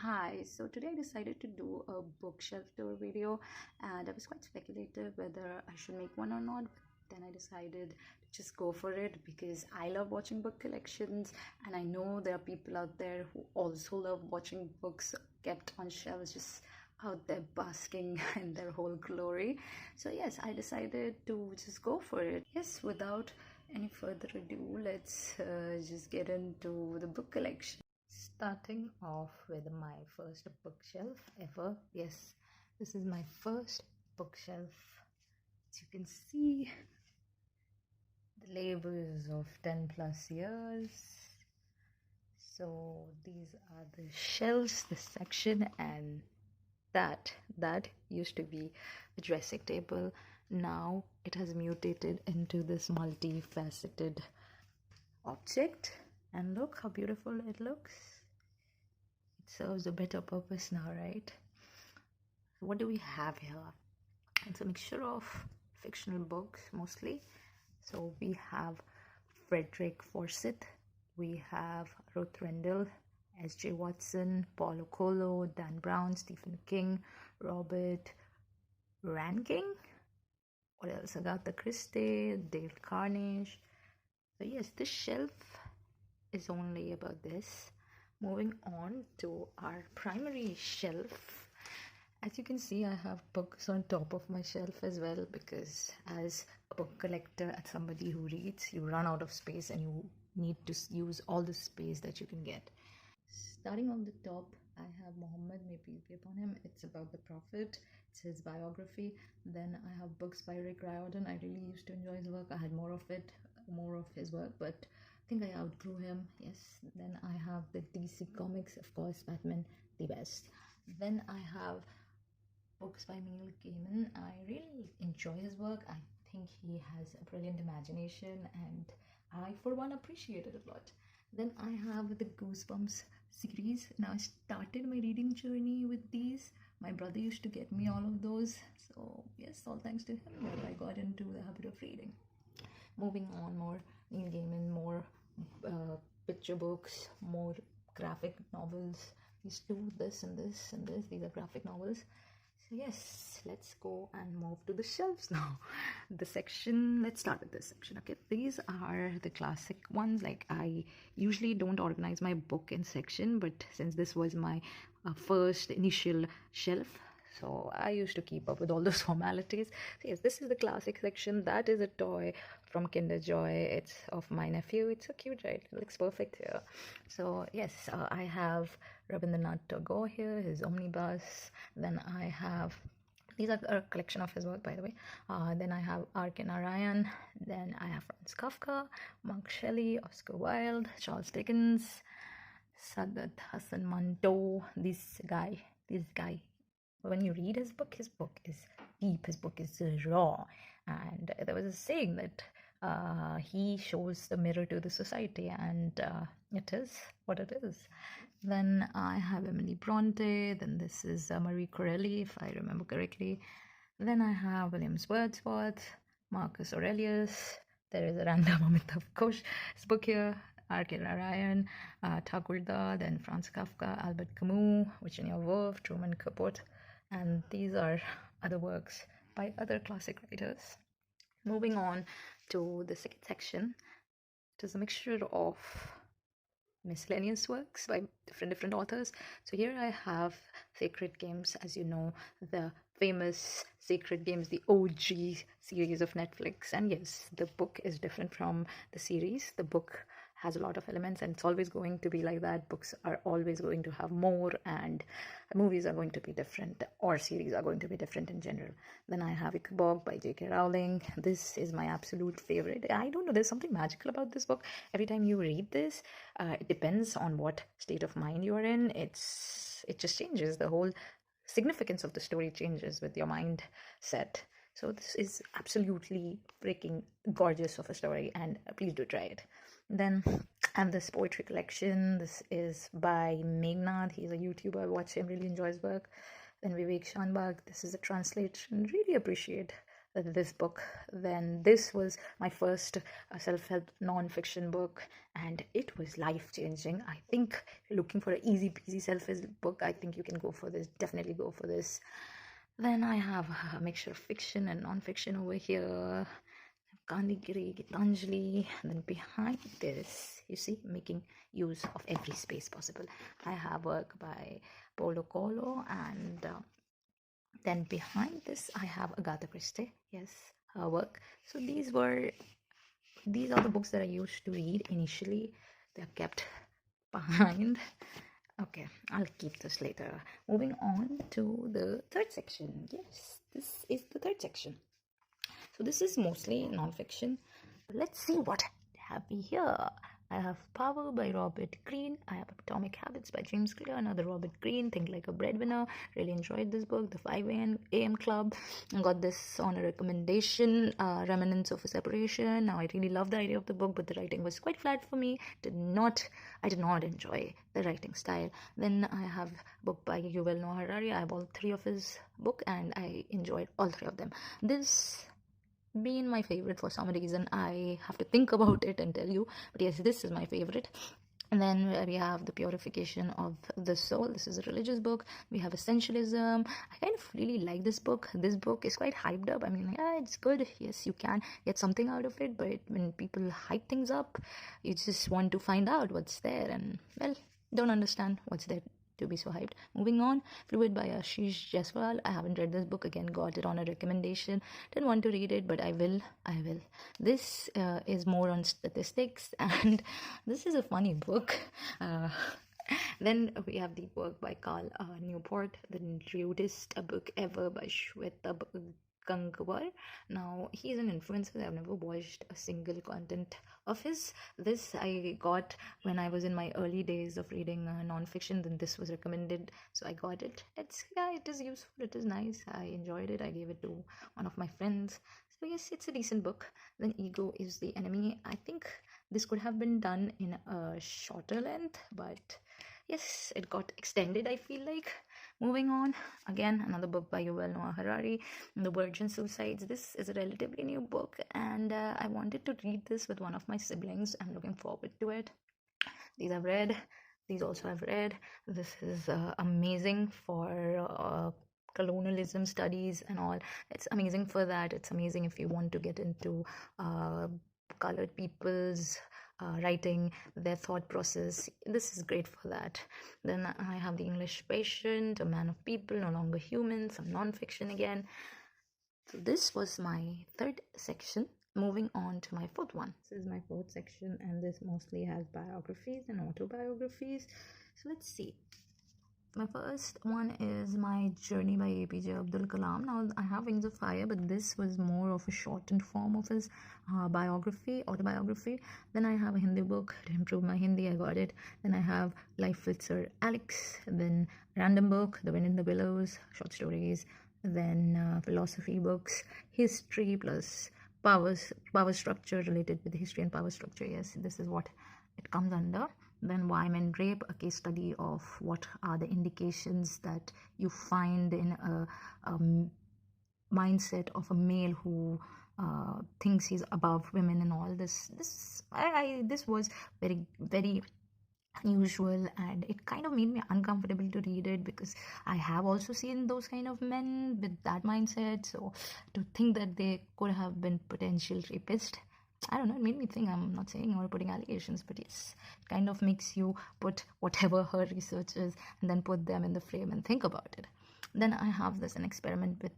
Hi. So today I decided to do a bookshelf tour video, and I was quite speculative whether I should make one or not. But then I decided to just go for it because I love watching book collections, and I know there are people out there who also love watching books kept on shelves, just out there basking in their whole glory. So yes, I decided to just go for it. Yes, without any further ado, let's just get into the book collection. Starting off with my first bookshelf ever. Yes, this is my first bookshelf. As you can see, the labels of 10 plus years. So these are the shelves, the section, and that used to be a dressing table. Now it has mutated into this multifaceted object, and look how beautiful it looks. It serves a better purpose now, right? So what do we have here? It's a mixture of fictional books mostly. So we have Frederick Forsyth, we have Ruth Rendell, S.J. Watson, Paulo Coelho, Dan Brown, Stephen King, Robert Ranking. What else? Agatha Christie, Dale Carnegie. So yes, this shelf is only about this. Moving on to our primary shelf. As you can see, I have books on top of my shelf as well, because as a book collector and somebody who reads, you run out of space and you need to use all the space that you can get. Starting on the top, I have Muhammad, may peace be upon him. It's about the Prophet. It's his biography. Then I have books by Rick Riordan. I really used to enjoy his work. I had more of his work, but I think I outgrew him. Yes. Then I have the DC Comics, of course, Batman, the best. Then I have books by Neil Gaiman. I really enjoy his work. I think he has a brilliant imagination, and I, for one, appreciate it a lot. Then I have the Goosebumps series. Now I started my reading journey with these. My brother used to get me all of those. So yes, all thanks to him that I got into the habit of reading. Moving on, more Neil Gaiman, more picture books, more graphic novels. These two, this and this and this, these are graphic novels. So yes, let's go and move to the shelves now. The section, let's start with this section. Okay, these are the classic ones. Like, I usually don't organize my book in section, but since this was my first initial shelf, so I used to keep up with all those formalities. So yes, this is the classic section. That is a toy from Kinder Joy. It's of my nephew. It's so cute, right? It looks perfect here. So yes, I have Rabindranath Tagore here, his omnibus. Then I have, these are a collection of his work, by the way. Then I have R.K. Narayan. Then I have Franz Kafka, Mark Shelley, Oscar Wilde, Charles Dickens, Sadat Hassan Manto. This guy. When you read his book is deep. His book is raw. And there was a saying that he shows the mirror to the society, and it is what it is. Then I have Emily Bronte. Then this is Marie Corelli, if I remember correctly. Then I have William Wordsworth, Marcus Aurelius. There is a random Amitav Ghosh's book here. R.K. Narayan, Thakurda, then Franz Kafka, Albert Camus, Virginia Woolf, Truman Capote, and these are other works by other classic writers. Moving on to the second section, it is a mixture of miscellaneous works by different authors. So here I have Sacred Games, as you know, the famous Sacred Games, the OG series of Netflix. And yes, the book is different from the series. The book has a lot of elements, and it's always going to be like that. Books are always going to have more, and movies are going to be different, or series are going to be different in general. Then I have Ichabod by J.K. Rowling. This is my absolute favorite. I don't know, there's something magical about this book. Every time you read this, it depends on what state of mind you are in. It just changes. The whole significance of the story changes with your mindset. So this is absolutely freaking gorgeous of a story, and please do try it. Then I have this poetry collection. This is by Meghnad. He's a YouTuber. I watch him, really enjoy his work. Then Vivek Shanbhag. This is a translation. Really appreciate this book. Then this was my first self-help non-fiction book, and it was life-changing. I think looking for an easy peasy self-help book, I think you can go for this. Definitely go for this. Then I have a mixture of fiction and non-fiction over here. Gandhigiri, Gitanjali. And then behind this, you see, making use of every space possible, I have work by Paulo Coelho, and then behind this, I have Agatha Christie. Yes, her work. So these are the books that I used to read initially. They're kept behind. Okay, I'll keep this later. Moving on to the third section. Yes, this is the third section. So this is mostly non-fiction. Let's see what have we here. I have Power by Robert Greene. I have Atomic Habits by James Clear, another Robert Greene. Think Like a Breadwinner. Really enjoyed this book. The 5 a.m. Club. I got this on a recommendation. Remnants of a Separation. Now I really love the idea of the book, but the writing was quite flat for me. I did not enjoy the writing style. Then I have a book by Yuval Noah Harari. I have all 3 of his book, and I enjoyed all 3 of them. This been my favorite for some reason. I have to think about it and tell you, but yes, this is my favorite. And then we have The Purification of the Soul. This is a religious book. We have Essentialism. I kind of really like this book. This book is quite hyped up. I mean, like, it's good. Yes, you can get something out of it, but when people hype things up, you just want to find out what's there, and well, don't understand what's there to be so hyped. Moving on, Fluid by Ashish Jaiswal. I haven't read this book. Again, got it on a recommendation. Didn't want to read it, but I will. This is more on statistics, and this is a funny book. Then we have the work by Carl Newport, The Rudest Book Ever by Shweta Gangwar. Now, he's an influencer. I've never watched a single content of his. This I got when I was in my early days of reading non-fiction. Then this was recommended, so I got it. It is useful. It is nice. I enjoyed it. I gave it to one of my friends. So yes, it's a decent book. Then Ego is the Enemy. I think this could have been done in a shorter length, but yes, it got extended, I feel like. Moving on, again, another book by Yuval Noah Harari, The Virgin Suicides. This is a relatively new book, and I wanted to read this with one of my siblings. I'm looking forward to it. These I've read. These also I've read. This is amazing for colonialism studies and all. It's amazing for that. It's amazing if you want to get into colored people's writing, their thought process. This is great for that. Then I have The English Patient, A Man of People, No Longer Human, some non-fiction again. So this was my third section. Moving on to my fourth one. This is my fourth section, and this mostly has biographies and autobiographies. So let's see. My first one is My Journey by APJ Abdul Kalam. Now, I have Wings of Fire, but this was more of a shortened form of his autobiography. Then I have a Hindi book to improve my Hindi. I got it. Then I have Life with Sir Alex. Then random book, The Wind in the Willows, short stories. Then philosophy books, history plus power structure, related with history and power structure. Yes, this is what it comes under. Then Why Men Rape, a case study of what are the indications that you find in a mindset of a male who thinks he's above women and all this. This was very, very unusual, and it kind of made me uncomfortable to read it, because I have also seen those kind of men with that mindset. So to think that they could have been potential rapists, I don't know, it made me think. I'm not saying or putting allegations, but yes, it kind of makes you put whatever her research is and then put them in the frame and think about it. Then I have this An Experiment with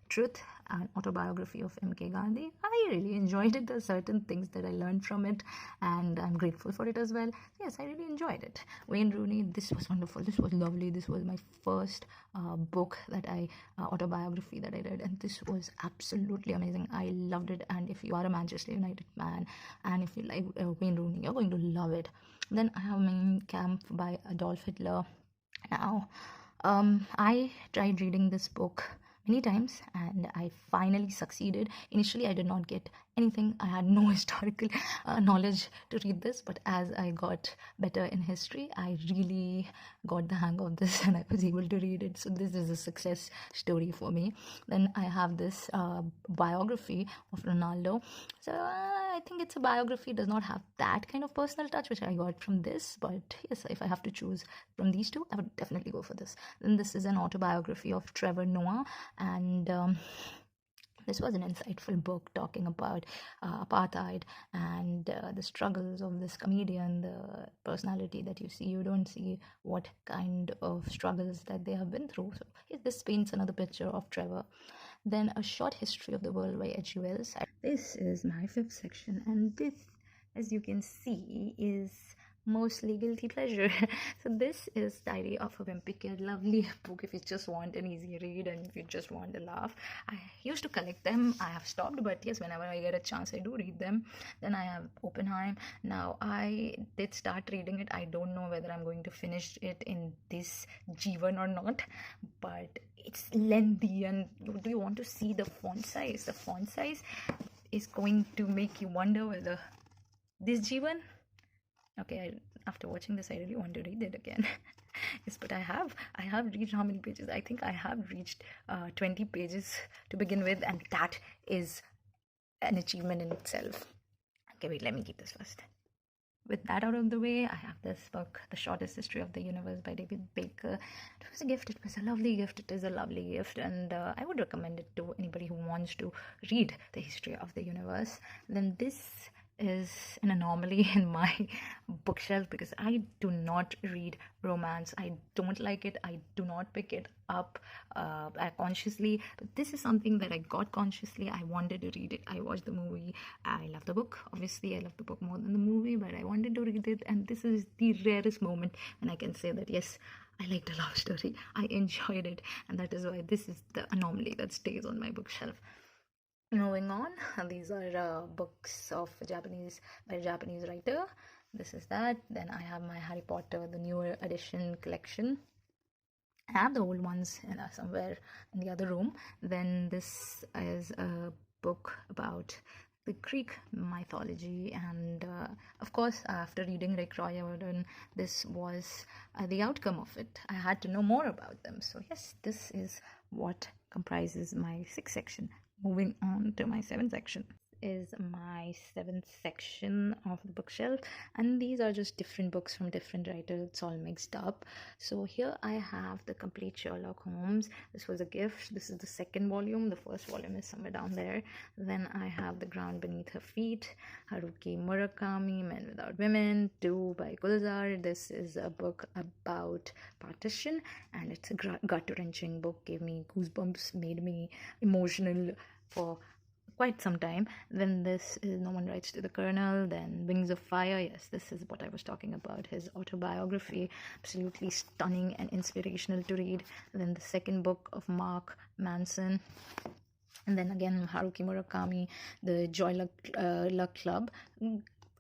Truth, an autobiography of M.K. Gandhi. I really enjoyed it. There are certain things that I learned from it, and I'm grateful for it as well. Yes, I really enjoyed it. Wayne Rooney, this was wonderful. This was lovely. This was my first book autobiography that I read, and this was absolutely amazing. I loved it, and if you are a Manchester United fan, and if you like Wayne Rooney, you're going to love it. Then I have Mein Kampf by Adolf Hitler. Now, I tried reading this book many times, and I finally succeeded. Initially, I did not get anything. I had no historical knowledge to read this, but as I got better in history, I really got the hang of this and I was able to read it. So this is a success story for me. Then I have this biography of Ronaldo. So I think it's a biography, does not have that kind of personal touch which I got from this, but yes, if I have to choose from these two, I would definitely go for this. Then this is an autobiography of Trevor Noah, and this was an insightful book talking about apartheid and the struggles of this comedian, the personality that you see. You don't see what kind of struggles that they have been through. So this paints another picture of Trevor. Then A Short History of the World by H.G. Wells. This is my fifth section, and this, as you can see, is mostly guilty pleasure. So this is Diary of a Wimpy Kid, lovely book if you just want an easy read and if you just want to laugh. I used to collect them. I have stopped, but yes, whenever I get a chance, I do read them. Then I have Oppenheim. Now I did start reading it. I don't know whether I'm going to finish it in this Jivan or not, but it's lengthy, and do you want to see the font size? The font size is going to make you wonder whether this Jivan. Okay, after watching this, I really want to read it again. Yes, but I have reached how many pages? I think I have reached 20 pages to begin with, and that is an achievement in itself. Okay, wait, let me keep this first. With that out of the way, I have this book, The Shortest History of the Universe by David Baker. It was a gift. It was a lovely gift. It is a lovely gift, and I would recommend it to anybody who wants to read the history of the universe. Then this is an anomaly in my bookshelf because I do not read romance. I don't like it. I do not pick it up consciously, but this is something that I got consciously. I wanted to read it. I watched the movie. I love the book. Obviously, I love the book more than the movie, but I wanted to read it, and this is the rarest moment when I can say that yes, I liked a love story. I enjoyed it, and that is why this is the anomaly that stays on my bookshelf. Moving on, these are books of Japanese by a Japanese writer. This is that. Then I have my Harry Potter, the newer edition collection. I have the old ones somewhere in the other room. Then this is a book about the Greek mythology, and of course, after reading Rick Riordan, this was the outcome of it. I had to know more about them. So yes, this is what comprises my sixth section. Moving on to my seventh section is my seventh section of the bookshelf, and these are just different books from different writers. It's all mixed up. So here I have the complete Sherlock Holmes. This was a gift. This is the second volume. The first volume is somewhere down there. Then I have The Ground Beneath Her Feet, Haruki Murakami, Men Without Women 2 by Gulzar. This is a book about partition, and it's a gut-wrenching book. Gave me goosebumps, made me emotional for quite some time. Then this is No One Writes to the Colonel. Then Wings of Fire. Yes, this is what I was talking about, his autobiography. Absolutely stunning and inspirational to read. Then the second book of Mark Manson. And then again Haruki Murakami, The Joy Luck Club.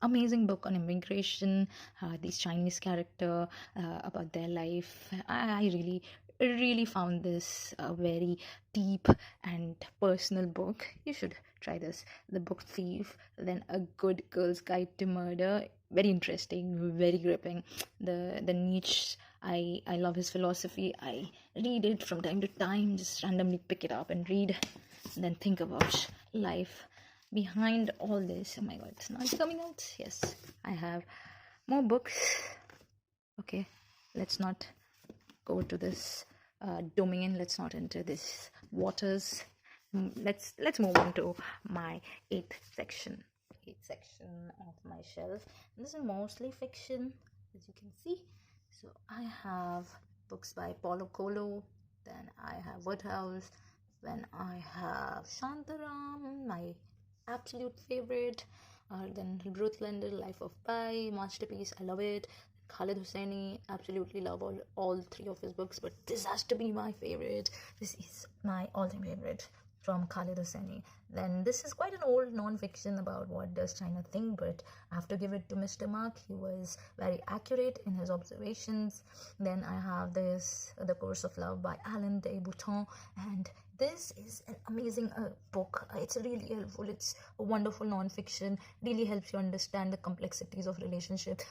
Amazing book on immigration, these Chinese character, about their life. I really found this a very deep and personal book. You should try this. The Book Thief. Then A Good Girl's Guide to Murder. Very interesting, very gripping. The Nietzsche. I love his philosophy. I read it from time to time, just randomly pick it up and read, and then think about life behind all this. Oh my god, it's not coming out. Yes, I have more books. Okay, let's not go to this domain. Let's not enter this waters. Let's move on to my eighth section of my shelf. This is mostly fiction, as you can see. So I have books by Paulo Coelho. Then I have Woodhouse. Then I have Shantaram, my absolute favorite. Then Ruth Lender, Life of Pi, masterpiece. I love it. Khalid Hosseini, absolutely love all three of his books, but this has to be my favorite. This is my all-time favorite from Khalid Hosseini. Then this is quite an old non-fiction about what does China think, but I have to give it to Mr. Mark. He was very accurate in his observations. Then I have this The Course of Love by Alain de Botton, and this is an amazing book. It's really helpful. It's a wonderful non-fiction, really helps you understand the complexities of relationships.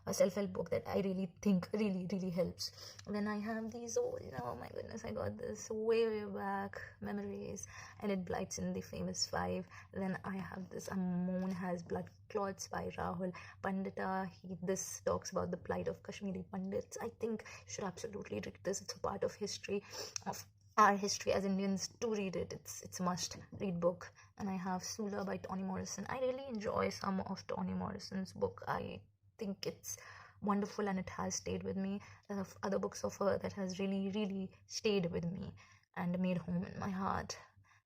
A self-help book that I really think really helps. Then I have these, oh my goodness, I got this way back memories, and it blights in the famous five. Then I have this Moon Has Blood Clots by Rahul Pandita. This talks about the plight of Kashmiri Pandits. I think you should absolutely read this. It's a part of history, of our history as Indians. To read it, it's a must read book. And I have Sula by Toni Morrison. I really enjoy some of Toni Morrison's book. I think it's wonderful, and it has stayed with me. There are other books of her that has really stayed with me and made home in my heart.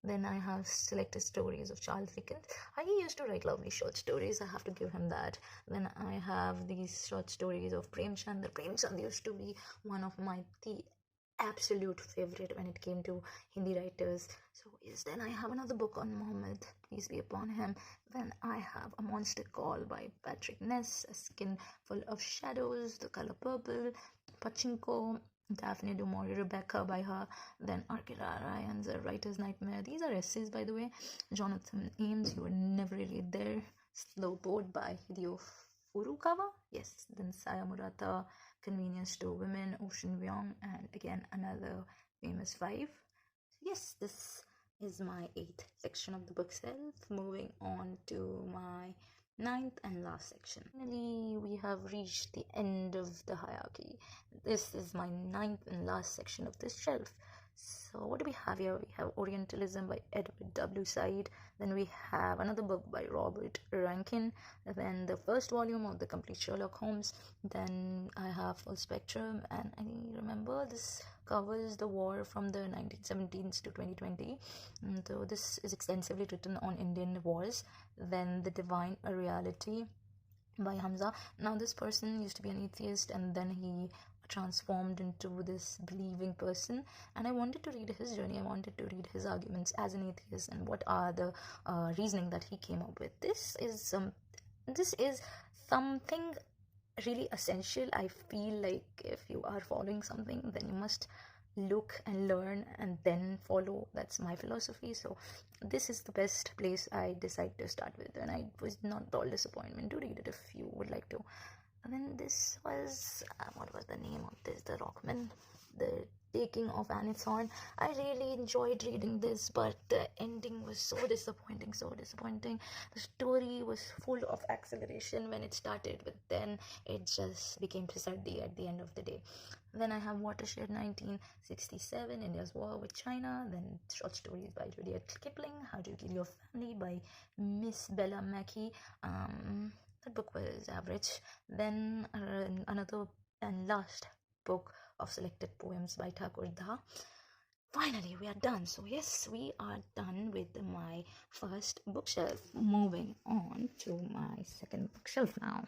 Then I have selected stories of Charles Dickens. He used to write lovely short stories, I have to give him that. Then I have these short stories of Premchand. Premchand used to be one of my absolute favorite when it came to Hindi writers. So yes, then I have another book on Muhammad, peace be upon him. Then I have A Monster Call by Patrick Ness, A Skin Full of Shadows, The Color Purple, Pachinko, Daphne du Maurier, Rebecca by her. Then Arkela Ryan's A Writer's Nightmare. These are essays, by the way. Jonathan Ames, You Were Never Really There. Slow Boat by Hideo Furukawa. Yes. Then Saya Murata, Convenience to Women, Ocean Vuong, and again another famous five. Yes, this is my 8th section of the bookshelf. Moving on to my 9th and last section. Finally, we have reached the end of the hierarchy. This is my 9th and last section of this shelf. So what do we have here? We have Orientalism by Edward W. Said. Then we have another book by Robert Rankin. Then the first volume of The Complete Sherlock Holmes. Then I have Full Spectrum, and I remember this covers the war from the 1917s to 2020. So this is extensively written on Indian wars. Then The Divine Reality by Hamza. Now this person used to be an atheist, and then he transformed into this believing person, and I wanted to read his journey. I wanted to read his arguments as an atheist and what are the reasoning that he came up with. This is something really essential. I feel like if you are following something, then you must look and learn and then follow. That's my philosophy. So this is the best place I decided to start with, and I was not at all disappointment to read it if you would like to. And then this was, what was the name of this? The Rockman, The Taking of Anne's Horn. I really enjoyed reading this, but the ending was so disappointing. The story was full of acceleration when it started, but then it just became Pisardi at the end of the day. Then I have Watershed 1967, India's War with China. Then short stories by Rudyard Kipling, How to Kill Your Family by Miss Bella Mackey. That book was average. Then another and last book of selected poems by Thakur Dha. Finally, we are done. So yes, we are done with my first bookshelf. Moving on to my second bookshelf now.